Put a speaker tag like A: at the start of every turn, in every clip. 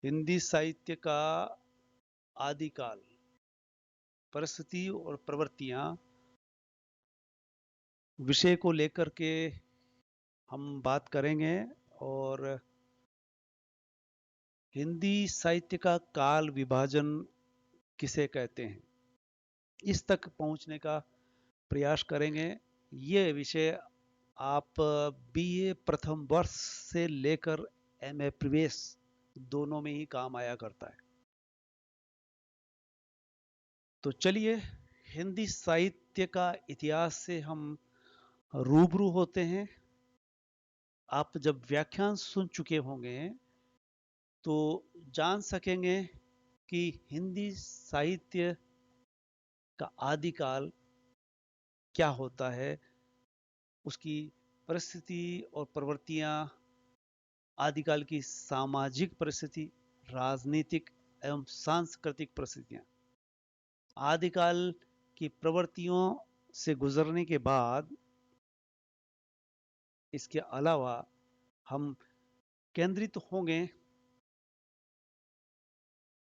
A: हिंदी साहित्य का आदिकाल, परिस्थिति और प्रवृत्तियां विषय को लेकर के हम बात करेंगे। और हिंदी साहित्य का काल विभाजन किसे कहते हैं, इस तक पहुंचने का प्रयास करेंगे। ये विषय आप बीए प्रथम वर्ष से लेकर एमए प्रवेश दोनों में ही काम आया करता है। तो चलिए, हिंदी साहित्य का इतिहास से हम रूबरू होते हैं। आप जब व्याख्यान सुन चुके होंगे तो जान सकेंगे कि हिंदी साहित्य का आदिकाल क्या होता है, उसकी परिस्थिति और प्रवृत्तियां, आदिकाल की सामाजिक परिस्थिति, राजनीतिक एवं सांस्कृतिक परिस्थितियां। आदिकाल की प्रवृत्तियों से गुजरने के बाद इसके अलावा हम केंद्रित होंगे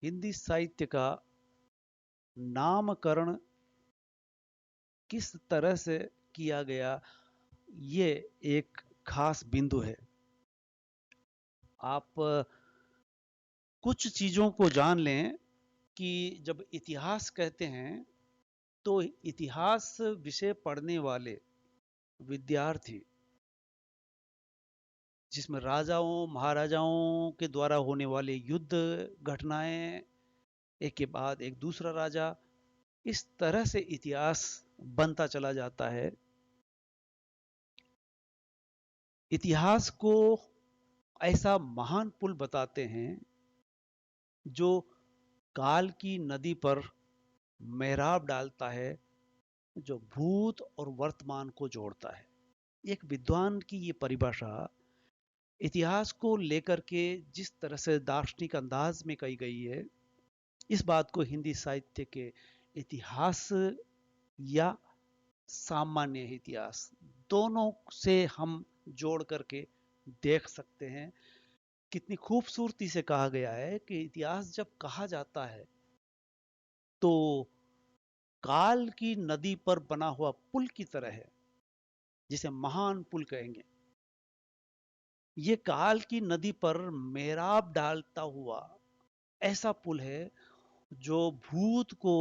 A: हिंदी साहित्य का नामकरण किस तरह से किया गया, ये एक खास बिंदु है। आप कुछ चीजों को जान लें कि जब इतिहास कहते हैं तो इतिहास विषय पढ़ने वाले विद्यार्थी, जिसमें राजाओं महाराजाओं के द्वारा होने वाले युद्ध घटनाएं, एक के बाद एक दूसरा राजा, इस तरह से इतिहास बनता चला जाता है। इतिहास को ऐसा महान पुल बताते हैं जो काल की नदी पर मेहराब डालता है, जो भूत और वर्तमान को जोड़ता है। एक विद्वान की ये परिभाषा इतिहास को लेकर के जिस तरह से दार्शनिक अंदाज में कही गई है, इस बात को हिंदी साहित्य के इतिहास या सामान्य इतिहास दोनों से हम जोड़ करके देख सकते हैं। कितनी खूबसूरती से कहा गया है कि इतिहास जब कहा जाता है तो काल की नदी पर बना हुआ पुल की तरह है, जिसे महान पुल कहेंगे। ये काल की नदी पर मेराब डालता हुआ ऐसा पुल है जो भूत को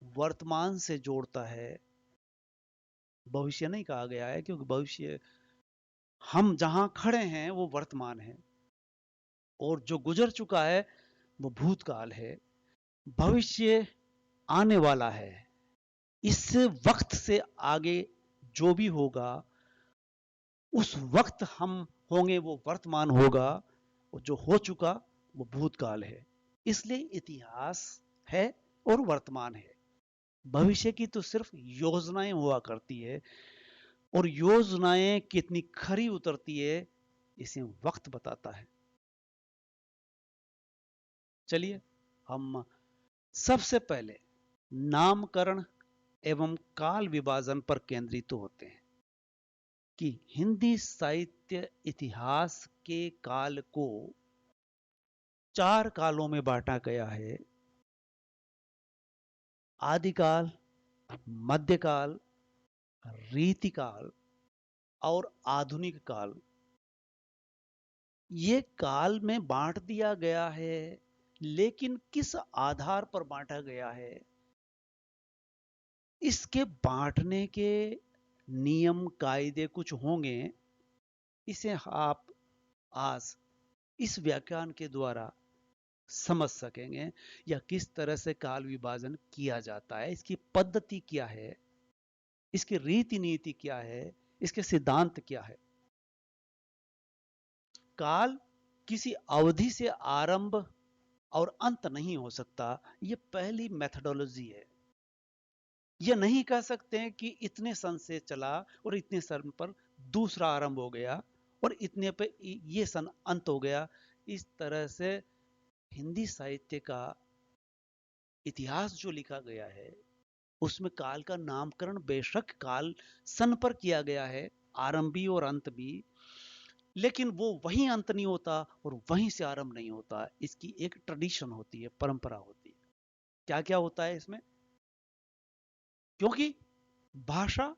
A: वर्तमान से जोड़ता है। भविष्य नहीं कहा गया है, क्योंकि भविष्य, हम जहां खड़े हैं वो वर्तमान है, और जो गुजर चुका है वो भूतकाल है। भविष्य आने वाला है। इस वक्त से आगे जो भी होगा, उस वक्त हम होंगे वो वर्तमान होगा, और जो हो चुका वो भूतकाल है। इसलिए इतिहास है और वर्तमान है। भविष्य की तो सिर्फ योजनाएं हुआ करती है, और योजनाएं कितनी खरी उतरती है इसे वक्त बताता है। चलिए, हम सबसे पहले नामकरण एवं काल विभाजन पर केंद्रित होते हैं कि हिंदी साहित्य इतिहास के काल को 4 कालों में बांटा गया है: आदिकाल, मध्यकाल, रीतिकाल और आधुनिक काल। ये काल में बांट दिया गया है, लेकिन किस आधार पर बांटा गया है, इसके बांटने के नियम कायदे कुछ होंगे। इसे आप आज इस व्याख्यान के द्वारा समझ सकेंगे, या किस तरह से काल विभाजन किया जाता है, इसकी पद्धति क्या है, इसकी रीति नीति क्या है, इसके सिद्धांत क्या है। काल किसी अवधि से आरंभ और अंत नहीं हो सकता, यह पहली मेथडोलॉजी है। यह नहीं कह सकते हैं कि इतने सन से चला और इतने सन पर दूसरा आरंभ हो गया और इतने पे ये सन अंत हो गया। इस तरह से हिंदी साहित्य का इतिहास जो लिखा गया है, उसमें काल का नामकरण बेशक काल सन पर किया गया है, आरंभ भी और अंत भी, लेकिन वो वहीं अंत नहीं होता और वहीं से आरंभ नहीं होता। इसकी एक ट्रेडिशन होती है, परंपरा होती है। क्या क्या होता है इसमें? क्योंकि भाषा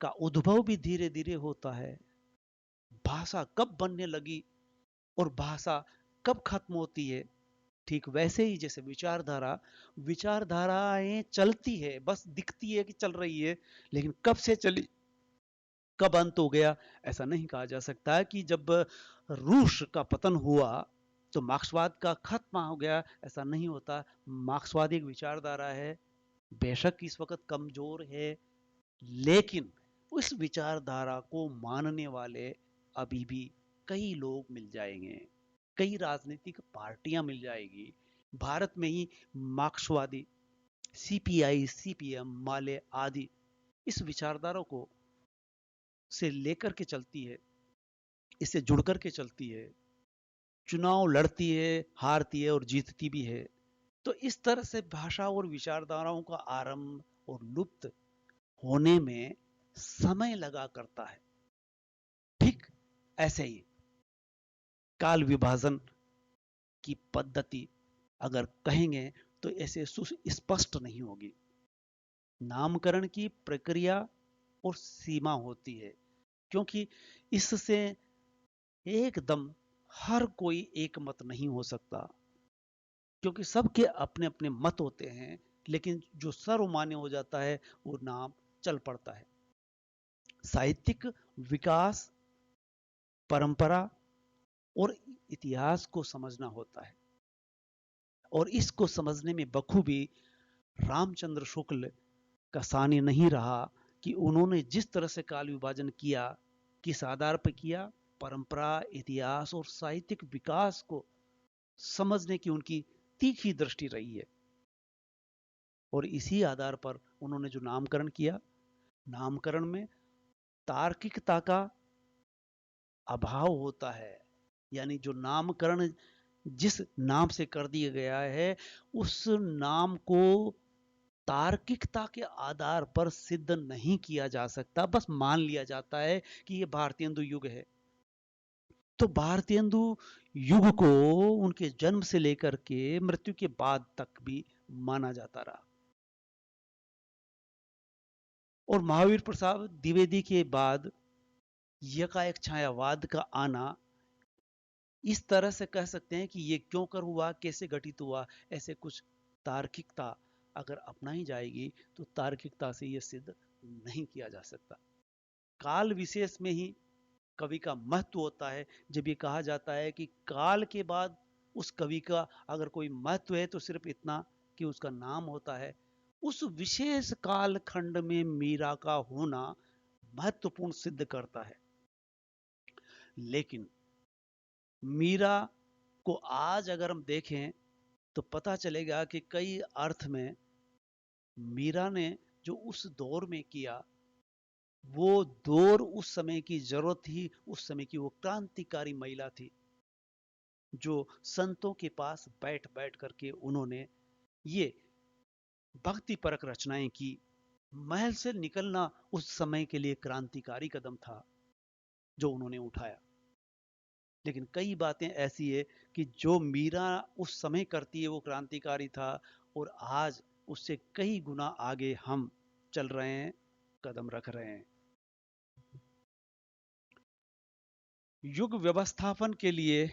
A: का उद्भव भी धीरे धीरे होता है। भाषा कब बनने लगी और भाषा कब खत्म होती है, ठीक वैसे ही जैसे विचारधारा, विचारधाराएं चलती है, बस दिखती है कि चल रही है, लेकिन कब से चली, कब अंत हो गया, ऐसा नहीं कहा जा सकता। कि जब रूस का पतन हुआ तो मार्क्सवाद का खत्म हो गया, ऐसा नहीं होता। मार्क्सवाद एक विचारधारा है, बेशक इस वक्त कमजोर है, लेकिन उस विचारधारा को मानने वाले अभी भी कई लोग मिल जाएंगे, कई राजनीतिक पार्टियां मिल जाएगी। भारत में ही मार्क्सवादी, सीपीआई, सीपीएम, माले आदि इस विचारधारा को से लेकर के चलती है, इससे जुड़ कर के चलती है, चुनाव लड़ती है, हारती है और जीतती भी है। तो इस तरह से भाषा और विचारधाराओं का आरंभ और लुप्त होने में समय लगा करता है। ठीक ऐसे ही काल विभाजन की पद्धति अगर कहेंगे तो ऐसे सुस्पष्ट नहीं होगी। नामकरण की प्रक्रिया और सीमा होती है, क्योंकि इससे एकदम हर कोई एक मत नहीं हो सकता, क्योंकि सबके अपने अपने मत होते हैं। लेकिन जो सर्वमान्य हो जाता है वो नाम चल पड़ता है। साहित्यिक विकास, परंपरा और इतिहास को समझना होता है, और इसको समझने में बखूबी रामचंद्र शुक्ल का सानी नहीं रहा कि उन्होंने जिस तरह से काल विभाजन किया, किस आधार पर किया, परंपरा, इतिहास और साहित्यिक विकास को समझने की उनकी तीखी दृष्टि रही है। और इसी आधार पर उन्होंने जो नामकरण किया, नामकरण में तार्किकता का अभाव होता है। यानी जो नामकरण जिस नाम से कर दिया गया है, उस नाम को तार्किकता के आधार पर सिद्ध नहीं किया जा सकता, बस मान लिया जाता है कि यह भारतीय युग है। तो भारतीय युग को उनके जन्म से लेकर के मृत्यु के बाद तक भी माना जाता रहा। और महावीर प्रसाद द्विवेदी के बाद यकाएक छायावाद का आना, इस तरह से कह सकते हैं कि ये क्यों कर हुआ, कैसे घटित हुआ, ऐसे कुछ तार्किकता अगर अपनाई जाएगी तो तार्किकता से ये सिद्ध नहीं किया जा सकता। काल विशेष में ही कवि का महत्व होता है। जब ये कहा जाता है कि काल के बाद उस कवि का अगर कोई महत्व है तो सिर्फ इतना कि उसका नाम होता है। उस विशेष काल खंड में मीरा का होना महत्वपूर्ण सिद्ध करता है। लेकिन मीरा को आज अगर हम देखें तो पता चलेगा कि कई अर्थ में मीरा ने जो उस दौर में किया, वो दौर उस समय की जरूरत थी, उस समय की वो क्रांतिकारी महिला थी जो संतों के पास बैठ बैठ करके उन्होंने ये भक्ति परक रचनाएं की। महल से निकलना उस समय के लिए क्रांतिकारी कदम था जो उन्होंने उठाया। लेकिन कई बातें ऐसी है कि जो मीरा उस समय करती है वो क्रांतिकारी था, और आज उससे कई गुना आगे हम चल रहे हैं, कदम रख रहे हैं। युग व्यवस्थापन के लिए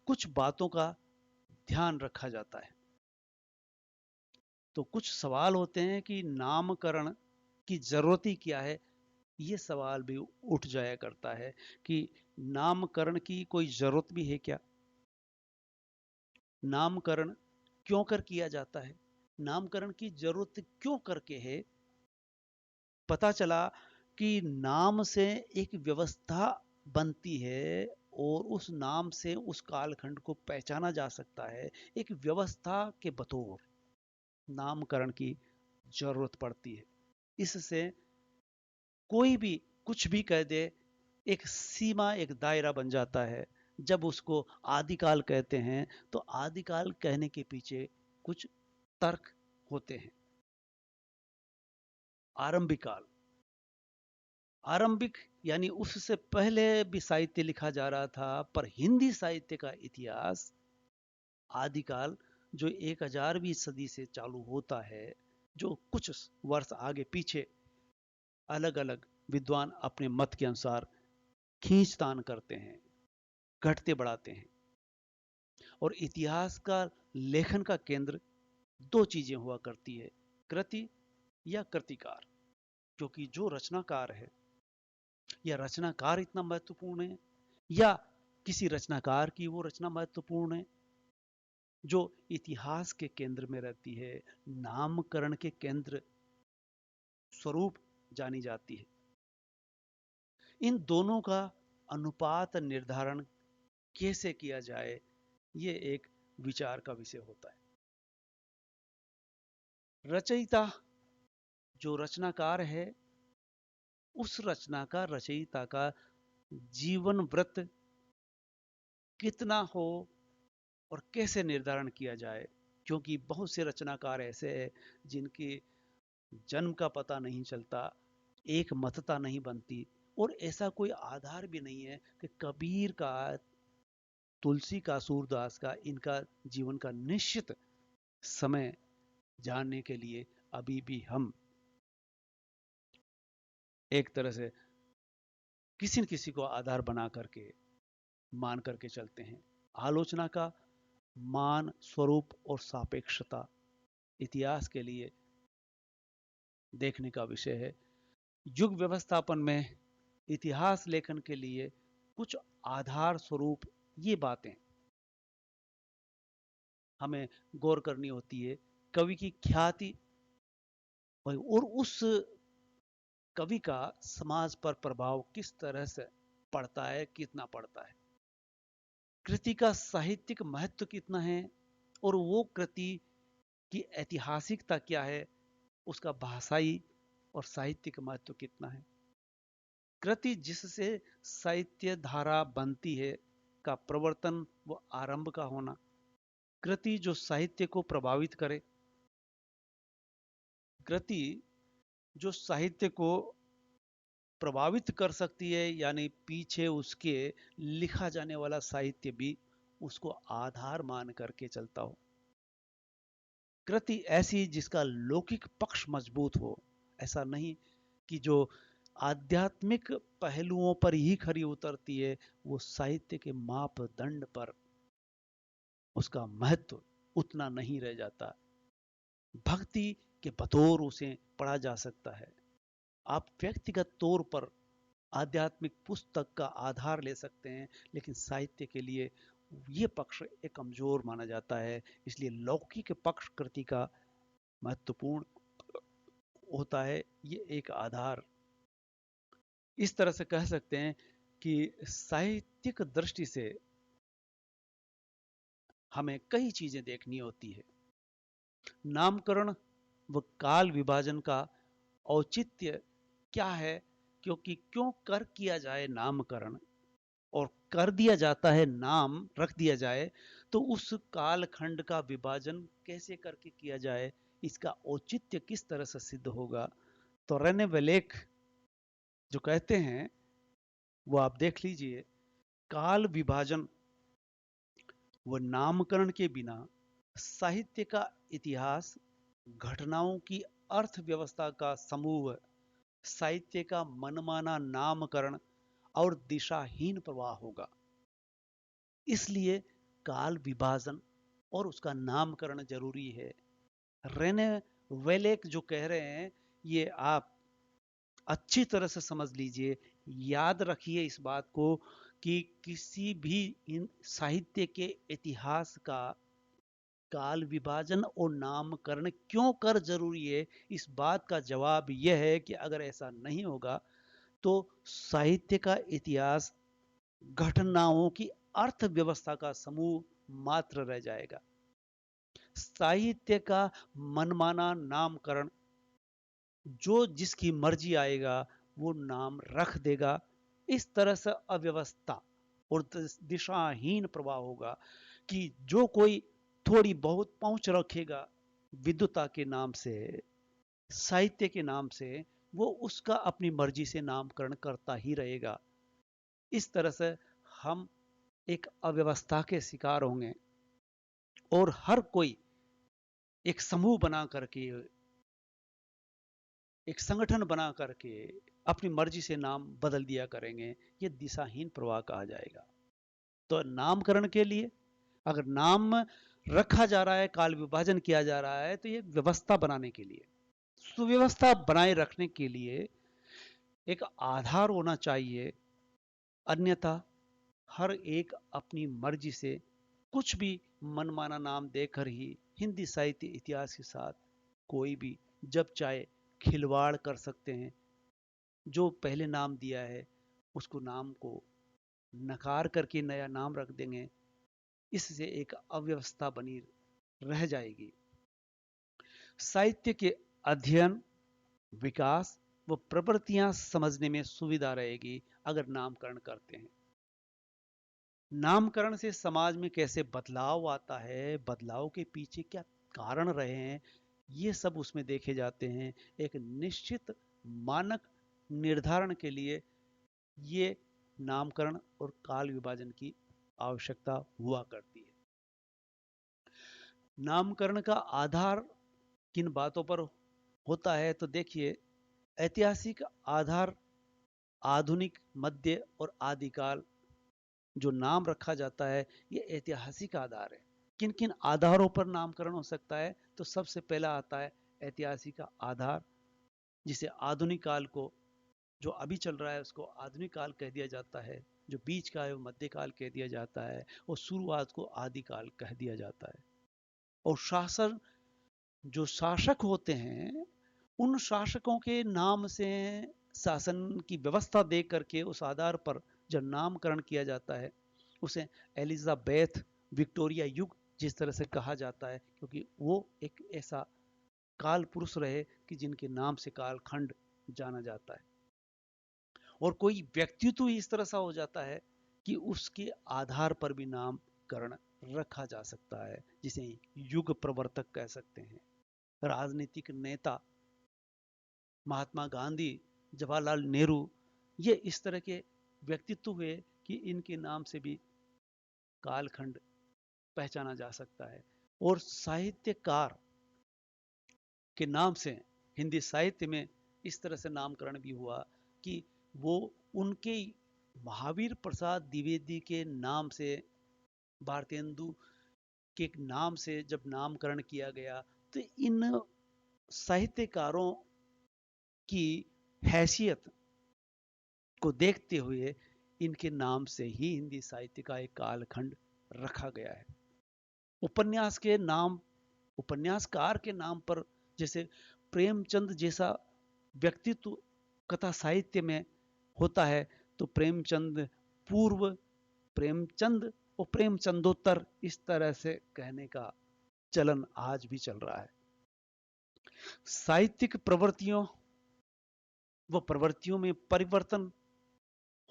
A: कुछ बातों का ध्यान रखा जाता है। तो कुछ सवाल होते हैं कि नामकरण की जरूरत ही क्या है। ये सवाल भी उठ जाया करता है कि नामकरण की कोई जरूरत भी है क्या, नामकरण क्यों कर किया जाता है, नामकरण की जरूरत क्यों करके है। पता चला कि नाम से एक व्यवस्था बनती है और उस नाम से उस कालखंड को पहचाना जा सकता है। एक व्यवस्था के बतौर नामकरण की जरूरत पड़ती है। इससे कोई भी कुछ भी कह दे, एक सीमा, एक दायरा बन जाता है। जब उसको आदिकाल कहते हैं तो आदिकाल कहने के पीछे कुछ तर्क होते हैं। आरंभिक काल, आरंभिक यानी उससे पहले भी साहित्य लिखा जा रहा था, पर हिंदी साहित्य का इतिहास आदिकाल जो 1000वीं सदी से चालू होता है, जो कुछ वर्ष आगे पीछे अलग अलग विद्वान अपने मत के अनुसार खींचतान करते हैं, घटते बढ़ाते हैं। और इतिहास का लेखन का केंद्र दो चीजें हुआ करती है, कृति या कृतिकार। क्योंकि जो रचनाकार है या रचनाकार इतना महत्वपूर्ण है, या किसी रचनाकार की वो रचना महत्वपूर्ण है जो इतिहास के केंद्र में रहती है, नामकरण के केंद्र स्वरूप जानी जाती है। इन दोनों का अनुपात निर्धारण कैसे किया जाए, ये एक विचार का विषय होता है। रचयिता जो रचनाकार है, उस रचना का रचयिता का जीवन वृत्त कितना हो और कैसे निर्धारण किया जाए। क्योंकि बहुत से रचनाकार ऐसे हैं जिनके जन्म का पता नहीं चलता, एक मतता नहीं बनती, और ऐसा कोई आधार भी नहीं है कि कबीर का, तुलसी का, सूरदास का, इनका जीवन का निश्चित समय जानने के लिए अभी भी हम एक तरह से किसी न किसी को आधार बना करके मान करके चलते हैं। आलोचना का मान, स्वरूप और सापेक्षता इतिहास के लिए देखने का विषय है। युग व्यवस्थापन में इतिहास लेखन के लिए कुछ आधार स्वरूप ये बातें हमें गौर करनी होती है। कवि की ख्याति और उस कवि का समाज पर प्रभाव किस तरह से पड़ता है, कितना पड़ता है, कृति का साहित्यिक महत्व कितना है, और वो कृति की ऐतिहासिकता क्या है, उसका भाषाई और साहित्यिक महत्व कितना है। कृति जिससे साहित्य धारा बनती है का प्रवर्तन व आरंभ का होना, कृति जो साहित्य को प्रभावित करे, कृति जो साहित्य को प्रभावित कर सकती है, यानी पीछे उसके लिखा जाने वाला साहित्य भी उसको आधार मान करके चलता हो। कृति ऐसी जिसका लौकिक पक्ष मजबूत हो, ऐसा नहीं कि जो आध्यात्मिक पहलुओं पर ही खरी उतरती है, वो साहित्य के मापदंड पर उसका महत्व उतना नहीं रह जाता। भक्ति के बतौर उसे पढ़ा जा सकता है। आप व्यक्तिगत तौर पर आध्यात्मिक पुस्तक का आधार ले सकते हैं, लेकिन साहित्य के लिए ये पक्ष एक कमजोर माना जाता है। इसलिए लौकिक पक्ष कृति का महत्वपूर्ण होता है, ये एक आधार। इस तरह से कह सकते हैं कि साहित्यिक दृष्टि से हमें कई चीजें देखनी होती है। नामकरण व काल विभाजन का औचित्य क्या है, क्योंकि क्यों कर किया जाए नामकरण और कर दिया जाता है नाम रख दिया जाए, तो उस कालखंड का विभाजन कैसे करके किया जाए, इसका औचित्य किस तरह से सिद्ध होगा। तो रेने वेलेक जो कहते हैं वो आप देख लीजिए, काल विभाजन व नामकरण के बिना साहित्य का इतिहास, घटनाओं की अर्थव्यवस्था का समूह, साहित्य का मनमाना नामकरण और दिशाहीन प्रवाह होगा। इसलिए काल विभाजन और उसका नामकरण जरूरी है। रेने वेलेक जो कह रहे हैं, ये आप अच्छी तरह से समझ लीजिए, याद रखिए इस बात को कि किसी भी इन साहित्य के इतिहास का काल विभाजन और नामकरण क्यों कर जरूरी है, इस बात का जवाब यह है कि अगर ऐसा नहीं होगा तो साहित्य का इतिहास घटनाओं की अर्थव्यवस्था का समूह मात्र रह जाएगा। साहित्य का मनमाना नामकरण, जो जिसकी मर्जी आएगा वो नाम रख देगा, इस तरह से अव्यवस्था और दिशाहीन प्रवाह होगा कि जो कोई थोड़ी बहुत पहुंच रखेगा विद्वता के नाम से, साहित्य के नाम से, वो उसका अपनी मर्जी से नामकरण करता ही रहेगा। इस तरह से हम एक अव्यवस्था के शिकार होंगे और हर कोई एक समूह बना करके, एक संगठन बना करके अपनी मर्जी से नाम बदल दिया करेंगे। ये दिशाहीन प्रवाह कहा जाएगा। तो नामकरण के लिए अगर नाम रखा जा रहा है, काल विभाजन किया जा रहा है, तो ये व्यवस्था बनाने के लिए, सुव्यवस्था बनाए रखने के लिए एक आधार होना चाहिए। अन्यथा हर एक अपनी मर्जी से कुछ भी मनमाना नाम देकर ही हिंदी साहित्य इतिहास के साथ कोई भी जब चाहे खिलवाड़ कर सकते हैं। जो पहले नाम दिया है उसको नाम को नकार करके नया नाम रख देंगे। इससे एक अव्यवस्था बनी रह जाएगी। साहित्य के अध्ययन, विकास व प्रवृत्तियां समझने में सुविधा रहेगी अगर नामकरण करते हैं। नामकरण से समाज में कैसे बदलाव आता है, बदलाव के पीछे क्या कारण रहे हैं, ये सब उसमें देखे जाते हैं। एक निश्चित मानक निर्धारण के लिए ये नामकरण और काल विभाजन की आवश्यकता हुआ करती है। नामकरण का आधार किन बातों पर होता है, तो देखिए, ऐतिहासिक आधार, आधुनिक, मध्य और आदिकाल जो नाम रखा जाता है ये ऐतिहासिक आधार है। किन किन आधारों पर नामकरण हो सकता है, तो सबसे पहला आता है ऐतिहासिक आधार, जिसे आधुनिक काल को, जो अभी चल रहा है उसको आधुनिक काल कह दिया जाता है, जो बीच का है वो मध्यकाल कह दिया जाता है, और शुरुआत को आदिकाल कह दिया जाता है। और शासन, जो शासक होते हैं, उन शासकों के नाम से शासन की व्यवस्था दे करके उस आधार पर जब नामकरण किया जाता है उसे एलिजाबेथ विक्टोरिया युग जिस तरह से कहा जाता है, क्योंकि वो एक ऐसा काल पुरुष रहे कि जिनके नाम से कालखंड जाना जाता है। और कोई व्यक्तित्व इस तरह सा हो जाता है कि उसके आधार पर भी नामकरण रखा जा सकता है, जिसे युग प्रवर्तक कह सकते हैं। राजनीतिक नेता महात्मा गांधी, जवाहरलाल नेहरू, ये इस तरह के व्यक्तित्व हुए कि इनके नाम से भी कालखंड पहचाना जा सकता है। और साहित्यकार के नाम से हिंदी साहित्य में इस तरह से नामकरण भी हुआ कि वो उनके महावीर प्रसाद द्विवेदी के नाम से, भारतेंदु के नाम से जब नामकरण किया गया, तो इन साहित्यकारों की हैसियत को देखते हुए इनके नाम से ही हिंदी साहित्य का एक कालखंड रखा गया है। उपन्यास के नाम, उपन्यासकार के नाम पर, जैसे प्रेमचंद जैसा व्यक्तित्व कथा साहित्य में होता है, तो प्रेमचंद पूर्व, प्रेमचंद और प्रेमचंदोत्तर, इस तरह से कहने का चलन आज भी चल रहा है। साहित्यिक प्रवृत्तियों व प्रवृत्तियों में परिवर्तन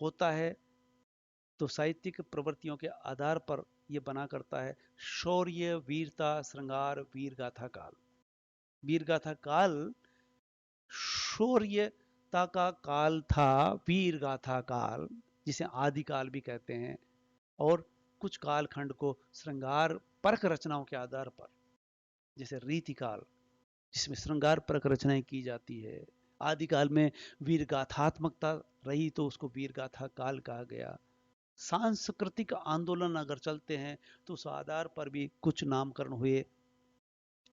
A: होता है, तो साहित्यिक प्रवृत्तियों के आधार पर यह बना करता है शौर्य, वीरता, श्रृंगार, वीर गाथा काल। वीर गाथा काल शौर्यता का काल था, वीर गाथा काल जिसे आदिकाल भी कहते हैं। और कुछ कालखंड को श्रृंगार परक रचनाओं के आधार पर, जैसे रीतिकाल जिसमें श्रृंगार परक रचनाएं की जाती है, आदिकाल में वीर गाथात्मकता रही तो उसको वीर गाथा काल कहा गया। सांस्कृतिक आंदोलन अगर चलते हैं तो उस आधार पर भी कुछ नामकरण हुए।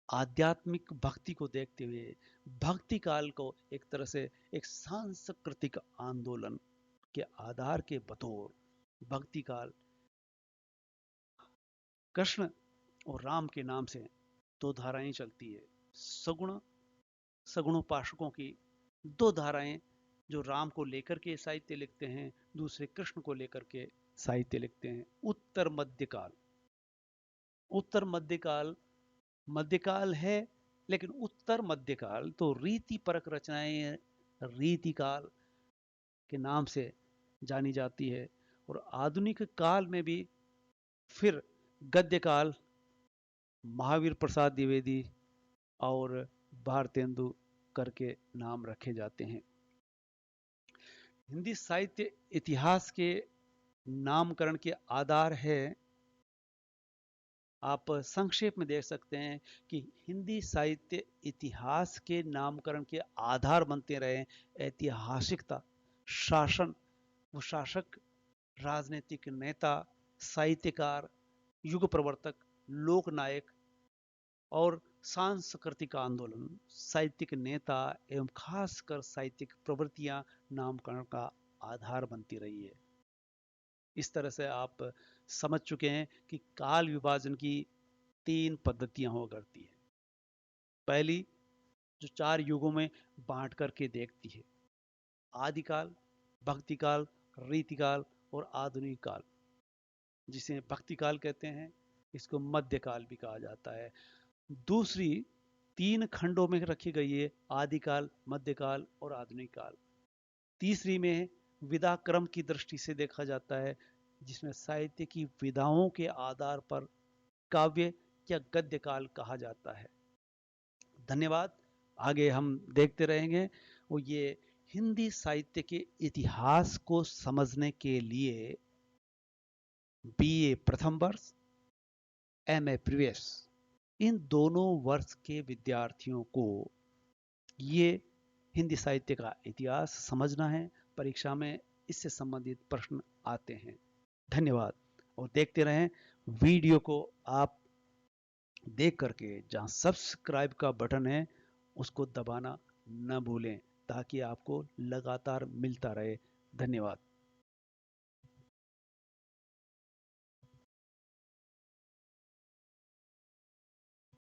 A: आध्यात्मिक भक्ति को देखते हुए भक्ति काल को एक तरह से एक सांस्कृतिक आंदोलन के आधार के बतौर भक्ति काल, कृष्ण और राम के नाम से दो धाराएं चलती है। सगुण, सगुणोपासकों की दो धाराएं, जो राम को लेकर के साहित्य लिखते हैं, दूसरे कृष्ण को लेकर के साहित्य लिखते हैं। उत्तर मध्यकाल, उत्तर मध्यकाल, मध्यकाल है लेकिन उत्तर मध्यकाल तो रीति परक रचनाएं रीतिकाल के नाम से जानी जाती है। और आधुनिक काल में भी फिर गद्यकाल, महावीर प्रसाद द्विवेदी और भारतेंदु करके नाम रखे जाते हैं। हिंदी साहित्य इतिहास के नामकरण के आधार है, आप संक्षेप में देख सकते हैं कि हिंदी साहित्य इतिहास के नामकरण के आधार बनते रहे ऐतिहासिकता, शासन व शासक, राजनीतिक नेता, साहित्यकार, युग प्रवर्तक, लोक नायक और सांस्कृतिक आंदोलन, साहित्यिक नेता एवं खासकर साहित्यिक प्रवृत्तियां नामकरण का आधार बनती रही है। इस तरह से आप समझ चुके हैं कि काल विभाजन की 3 पद्धतियां हुआ करती है। पहली, जो 4 युगों में बांट करके देखती है, आदिकाल, भक्तिकाल, रीतिकाल और आधुनिक काल, जिसे भक्तिकाल कहते हैं, इसको मध्यकाल भी कहा जाता है। दूसरी 3 खंडों में रखी गई है, आदिकाल, मध्यकाल और आधुनिक काल। तीसरी में विधा क्रम की दृष्टि से देखा जाता है, जिसमें साहित्य की विधाओं के आधार पर काव्य या गद्य काल कहा जाता है। धन्यवाद। आगे हम देखते रहेंगे। वो ये हिंदी साहित्य के इतिहास को समझने के लिए बीए प्रथम वर्ष, एमए प्रवेश, इन दोनों वर्ष के विद्यार्थियों को ये हिंदी साहित्य का इतिहास समझना है। परीक्षा में इससे संबंधित प्रश्न आते हैं। धन्यवाद। और देखते रहें वीडियो को। आप देख करके जहां सब्सक्राइब का बटन है उसको दबाना न भूलें, ताकि आपको लगातार मिलता रहे। धन्यवाद।